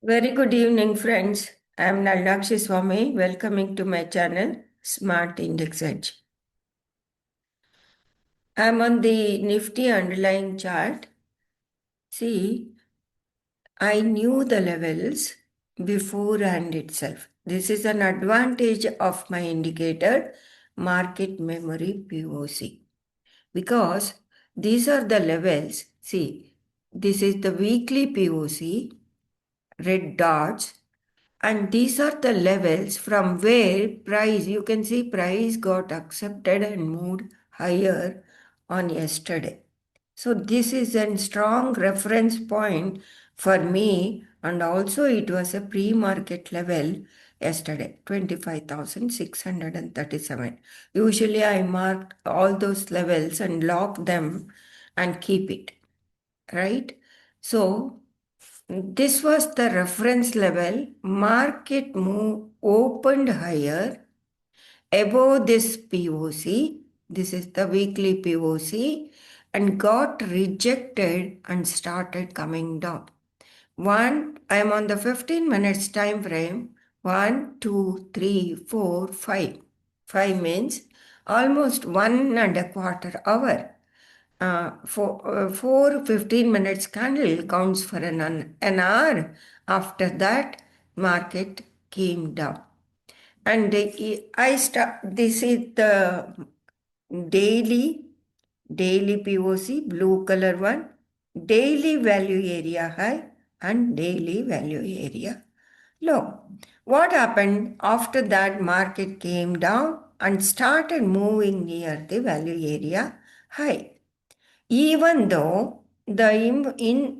Very good evening, friends. I am Nalakshi Swami, welcoming to my channel, Smart Index Edge. I am on the Nifty underlying chart. See, I knew the levels beforehand itself. This is an advantage of my indicator, Market Memory POC, because these are the levels. See, this is the weekly POC, red dots. And these are the levels from where price, you can see price got accepted and moved higher on yesterday. So this is a strong reference point for me, and also it was a pre-market level yesterday, 25,637. Usually I mark all those levels and lock them and keep it, right? So this was the reference level. Market move opened higher above this POC. This is the weekly POC and got rejected and started coming down. I am on the 15 minutes time frame. 1, 2, 3, 4, 5. 5 means almost 1.25 hours. For 15 minutes candle counts for an hour. After that, market came down. And this is the daily POC, blue color one, daily value area high and daily value area low. What happened after that? Market came down and started moving near the value area high. Even though the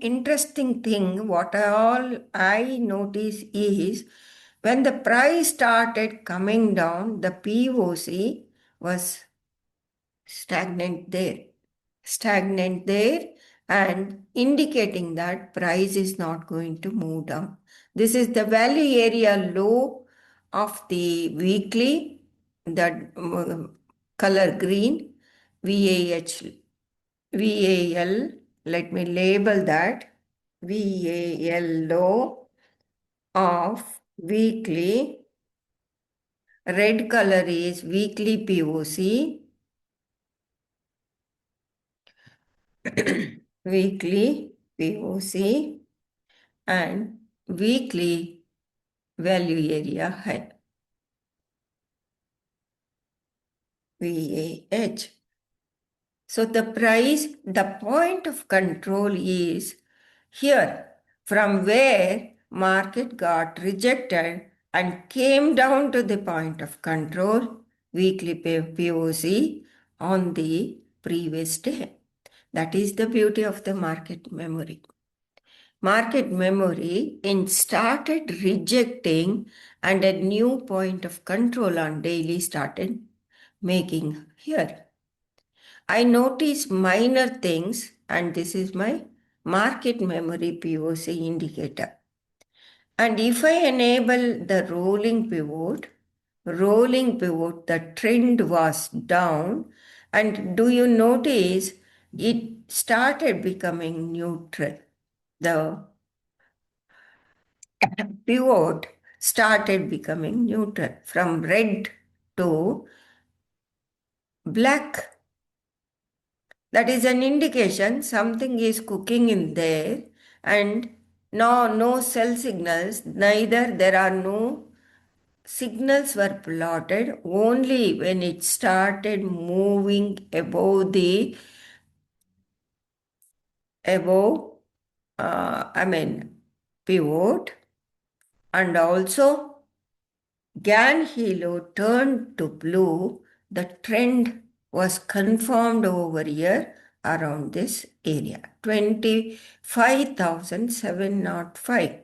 interesting thing, what all I notice is when the price started coming down, the POC was stagnant there, and indicating that price is not going to move down. This is the value area low of the weekly, the color green, VAH VAL, let me label that VAL low of weekly. Red color is weekly POC, weekly POC, and weekly value area high, VAH. So the point of control is here, from where market got rejected and came down to the point of control, weekly POC on the previous day. That is the beauty of the market memory. Market memory started rejecting, and a new point of control on daily started making here. I notice minor things, and this is my market memory POC indicator. And if I enable the rolling pivot, the trend was down. And do you notice it started becoming neutral? The pivot started becoming neutral from red to black. That is an indication something is cooking in there, and no sell signals, neither there are no signals were plotted. Only when it started moving above pivot, and also Gan Hilo turned to blue, the trend was confirmed over here around this area, 25,705.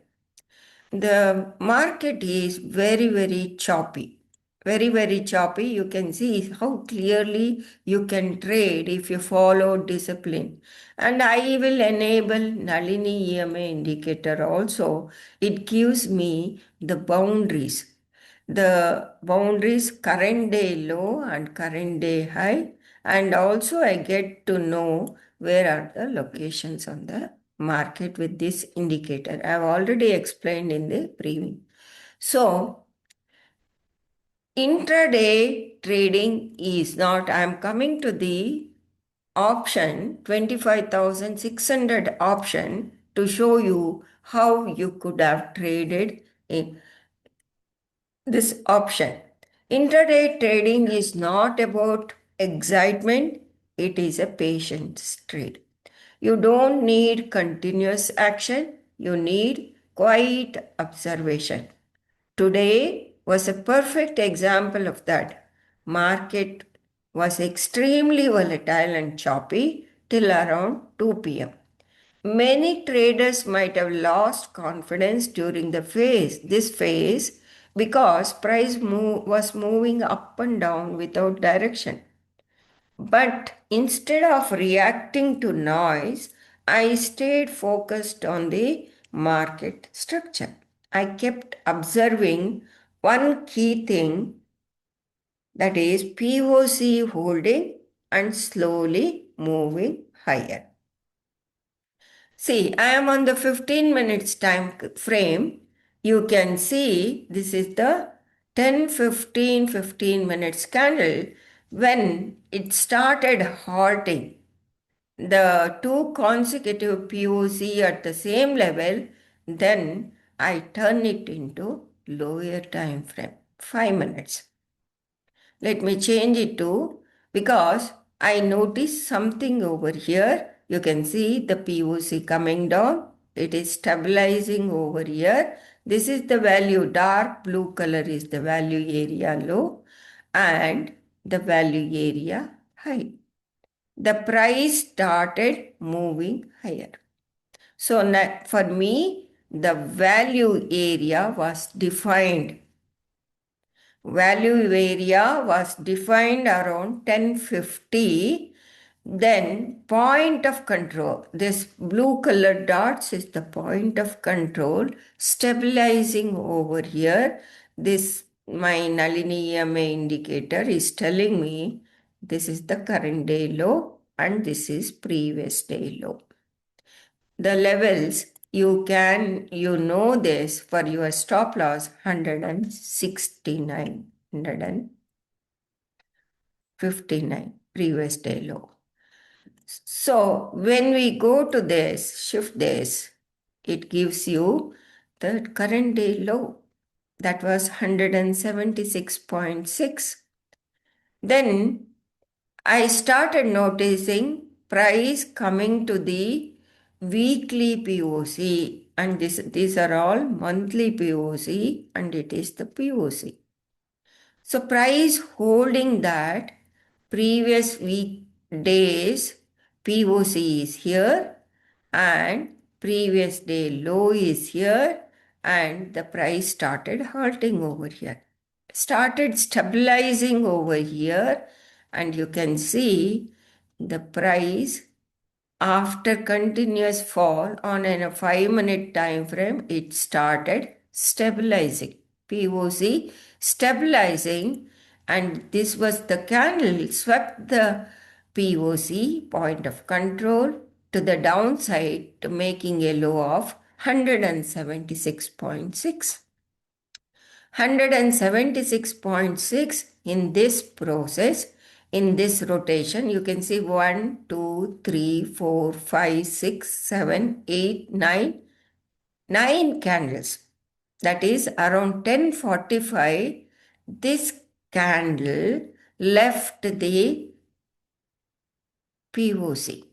The market is very, very choppy. Very, very choppy. You can see how clearly you can trade if you follow discipline. And I will enable Nalini EMA indicator also. It gives me the boundaries. The boundaries current day low and current day high. And also I get to know where are the locations on the market with this indicator. I have already explained in the preview. So, intraday trading is not, I am coming to the option 25,600 option to show you how you could have traded in this option. Intraday trading is not about excitement, it is a patience trade. You don't need continuous action, you need quiet observation. Today was a perfect example of that. Market was extremely volatile and choppy till around 2 p.m. Many traders might have lost confidence during this phase because was moving up and down without direction. But instead of reacting to noise, I stayed focused on the market structure. I kept observing one key thing, that is POC holding and slowly moving higher. See, I am on the 15 minutes time frame. You can see this is the 10, 15, 15 minutes candle. When it started halting, the two consecutive POC at the same level, then I turn it into lower time frame, 5 minutes. Let me change it to, because I noticed something over here. You can see the POC coming down. It is stabilizing over here. This is the value, dark blue color is the value area low and the value area high. The price started moving higher. So for me, the value area was defined. Value area was defined around 1050. Then point of control. This blue colored dots is the point of control stabilizing over here. This my Nalini EMA indicator is telling me this is the current day low and this is previous day low. The levels you know this for your stop loss 169, 159 previous day low. So when we go to this, shift this, it gives you the current day low. That was 176.6. Then I started noticing price coming to the weekly POC, and these are all monthly POC, and it is the POC. So price holding that previous week days POC is here and previous day low is here, and the price started halting over here. Started stabilizing over here, and you can see the price after continuous fall on a 5-minute time frame, it started stabilizing. POC stabilizing, and this was the candle swept the POC point of control to the downside, to making a low of 176.6. 176.6 in this process, in this rotation, you can see 1, 2, 3, 4, 5, 6, 7, 8, 9, 9 candles. That is around 10:45, this candle left the POC.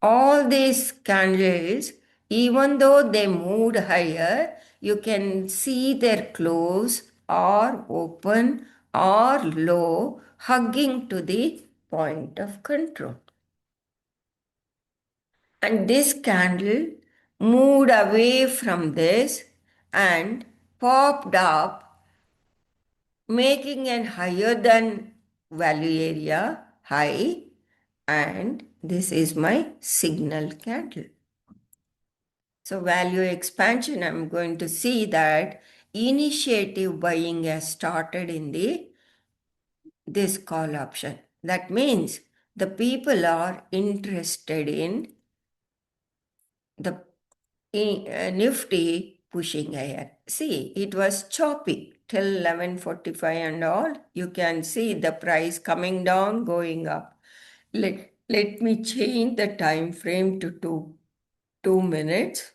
All these candles, even though they moved higher, you can see their close or open or low hugging to the point of control. And this candle moved away from this and popped up, making an higher than value area high, and this is my signal candle. So value expansion, I'm going to see that initiative buying has started in this call option. That means the people are interested in the Nifty pushing higher. See, it was choppy till 11:45 and all. You can see the price coming down, going up. Let me change the time frame to 2 minutes.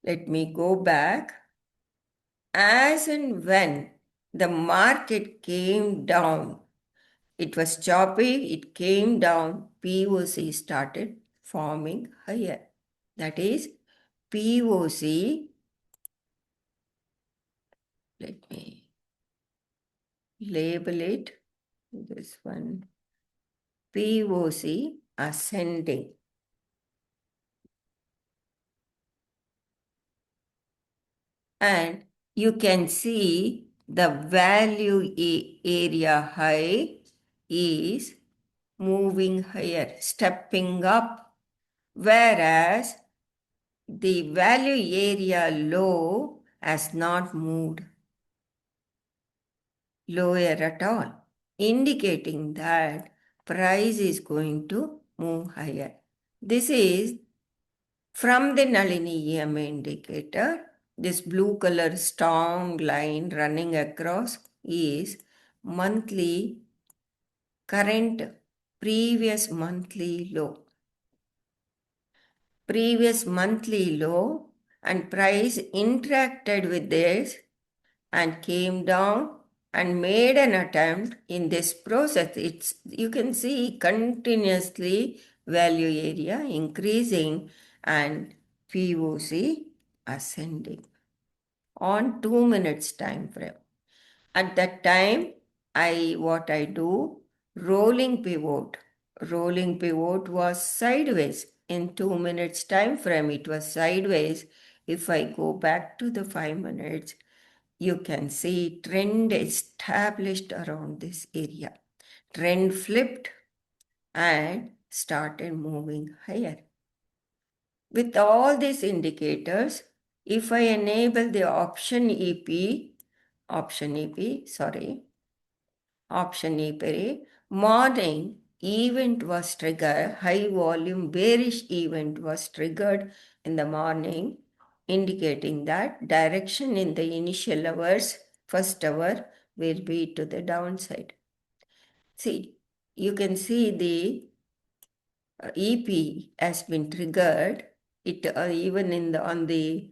Let me go back. As and when the market came down, it was choppy, it came down, POC started forming higher. That is, POC, let me label it, this one, POC ascending. And you can see the value area high is moving higher, stepping up, whereas the value area low has not moved lower at all, indicating that price is going to move higher. This is from the Nalini EMA indicator. This blue color strong line running across is monthly current previous monthly low. Previous monthly low, and price interacted with this and came down and made an attempt in this process. You can see continuously value area increasing and POC ascending on 2 minutes time frame. At that time, what I do, rolling pivot. Rolling pivot was sideways. In 2 minutes time frame, it was sideways. If I go back to the 5 minutes, you can see trend established around this area. Trend flipped and started moving higher. With all these indicators, if I enable the option morning event was triggered, high volume bearish event was triggered in the morning, indicating that direction in the initial hours, first hour, will be to the downside. See, you can see the EP has been triggered. It even in the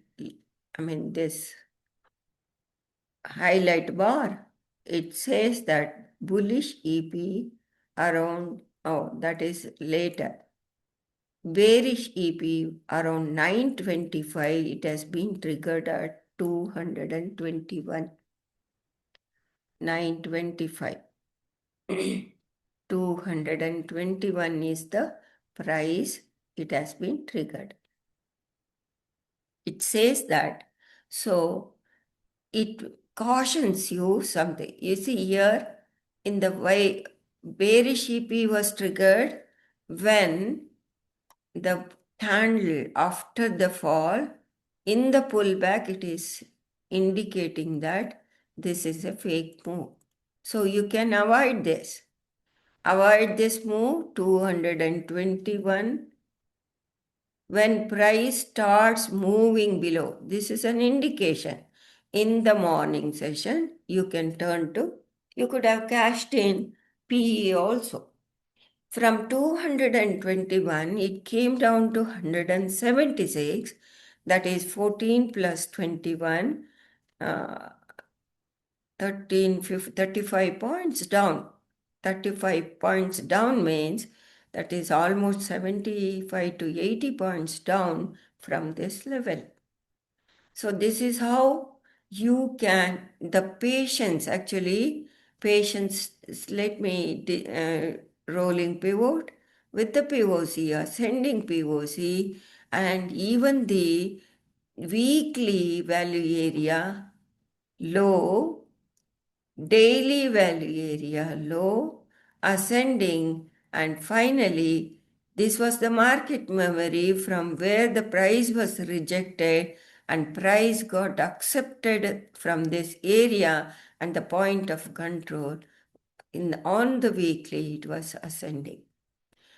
this highlight bar, it says that bullish EP around, that is later. Bearish EP around 925, it has been triggered at 221. 925. 221 is the price it has been triggered. It says that, so it cautions you something. You see here in the way bearish EP was triggered when the candle after the fall, in the pullback, it is indicating that this is a fake move. So you can avoid this. Avoid this move, 221. When price starts moving below, this is an indication. In the morning session, you can turn to, you could have cashed in PE also. From 221, it came down to 176, that is 14 plus 21, 35 points down. 35 points down means that is almost 75 to 80 points down from this level. So this is how you can, the patience, let me rolling pivot with the POC, ascending POC, and even the weekly value area low, daily value area low, ascending, and finally, this was the market memory from where the price was rejected and price got accepted from this area, and the point of control on the weekly it was ascending.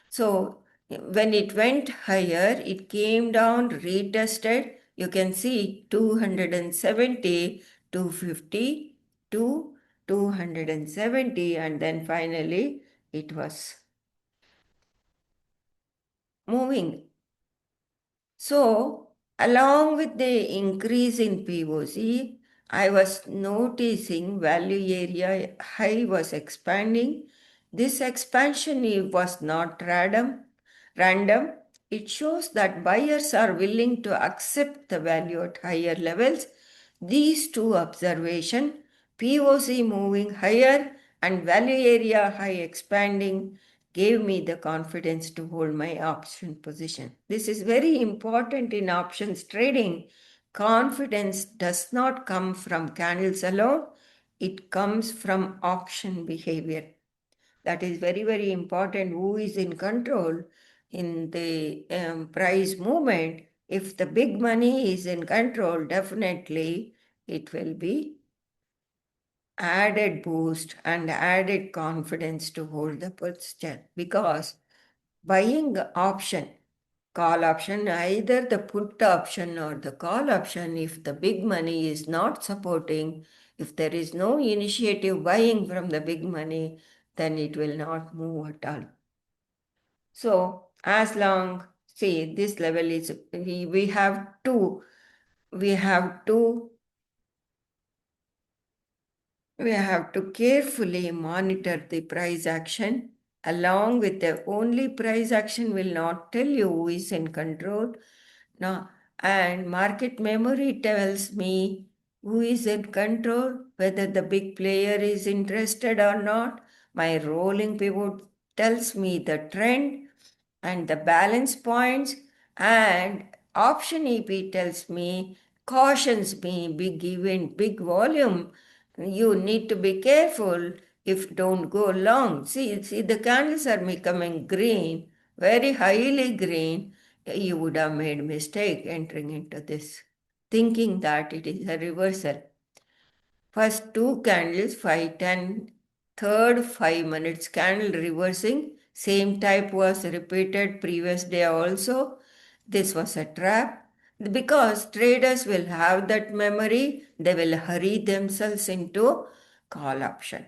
So When it went higher, it came down, retested. You can see 270, 250, to 270, and then finally it was moving. So, along with the increase in POC, I was noticing value area high was expanding. This expansion was not random. It shows that buyers are willing to accept the value at higher levels. These two observations, POC moving higher and value area high expanding, gave me the confidence to hold my option position. This is very important in options trading. Confidence does not come from candles alone, it comes from auction behavior. That is very, very important. Who is in control in the price movement? If the big money is in control, definitely it will be added boost and added confidence to hold the position, because buying option, call option, either the put option or the call option, if the big money is not supporting, if there is no initiative buying from the big money, then it will not move at all. So as long, see, this level is, we have to, we have to we have to carefully monitor the price action. Along with the only price action will not tell you who is in control. Now, and market memory tells me who is in control, whether the big player is interested or not. My rolling pivot tells me the trend and the balance points, and option EP tells me, cautions me, big event, big volume. You need to be careful if don't go long. See, the candles are becoming green, very highly green. You would have made mistake entering into this, thinking that it is a reversal. First two candles, 5, 10, third 5 minutes candle reversing. Same type was repeated previous day also. This was a trap. Because traders will have that memory, they will hurry themselves into call option.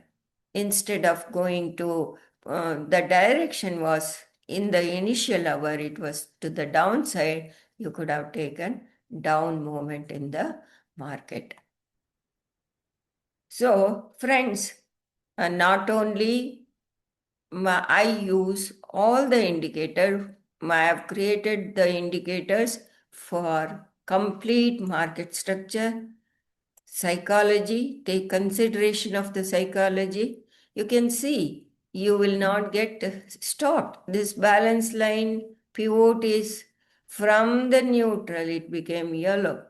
Instead of going to the direction was in the initial hour, it was to the downside, you could have taken down movement in the market. So, friends, not only I use all the indicators, I have created the indicators for complete market structure, psychology, take consideration of the psychology. You can see you will not get stopped. This balance line pivot is from the neutral, it became yellow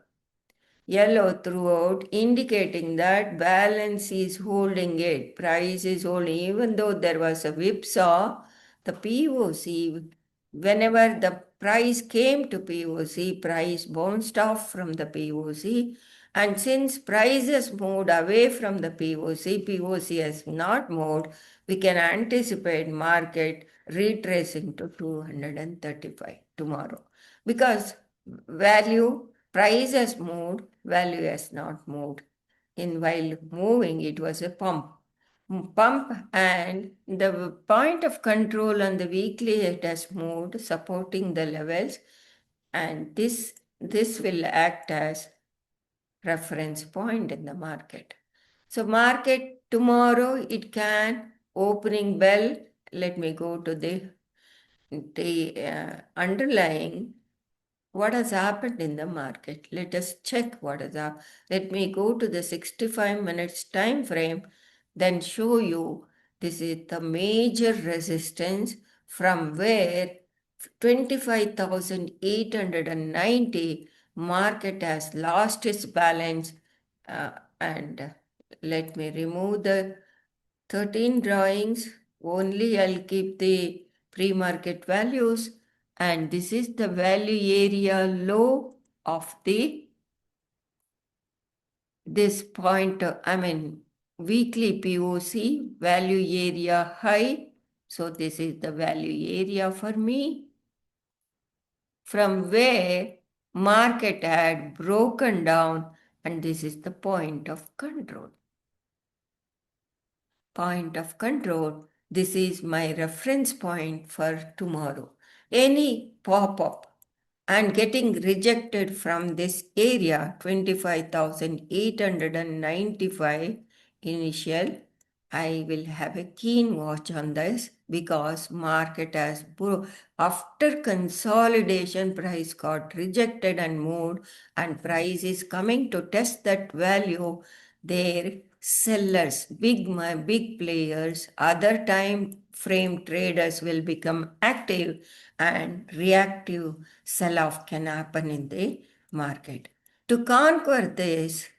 throughout, indicating that balance is holding it, price is holding. Even though there was a whipsaw, the POC, whenever the price came to POC, price bounced off from the POC. And since price has moved away from the POC has not moved, we can anticipate market retracing to 235 tomorrow. Because value, price has moved, value has not moved. In while moving, it was a pump, and the point of control on the weekly, it has moved, supporting the levels, and this will act as reference point in the market. So market tomorrow, it can opening bell. Let me go to the underlying what has happened in the market. Let us check what has happened. Let me go to the 65 minutes time frame, then show you this is the major resistance from where 25,890 market has lost its balance. And let me remove the 13 drawings. Only I'll keep the pre-market values, and this is the value area low of this point, weekly POC, value area high. So this is the value area for me. from where market had broken down, and this is the point of control. Point of control. This is my reference point for tomorrow. Any pop-up and getting rejected from this area, 25,895 initial, I will have a keen watch on this because market has after consolidation, price got rejected and moved, and price is coming to test that value. Their sellers, big players, other time frame traders will become active, and reactive sell-off can happen in the market. To conquer this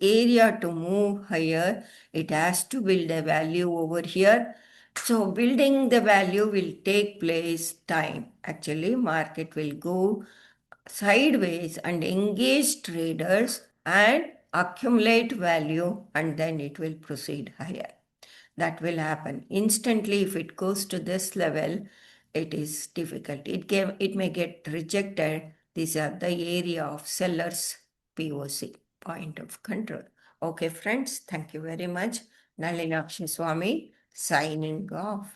area to move higher, it has to build a value over here. So building the value will take place time. Actually, market will go sideways and engage traders and accumulate value, and then it will proceed higher. That will happen instantly. If it goes to this level, it is difficult. It may get rejected. These are the area of sellers POC, point of control. Okay, friends, thank you very much. Nalinakshi Swami signing off.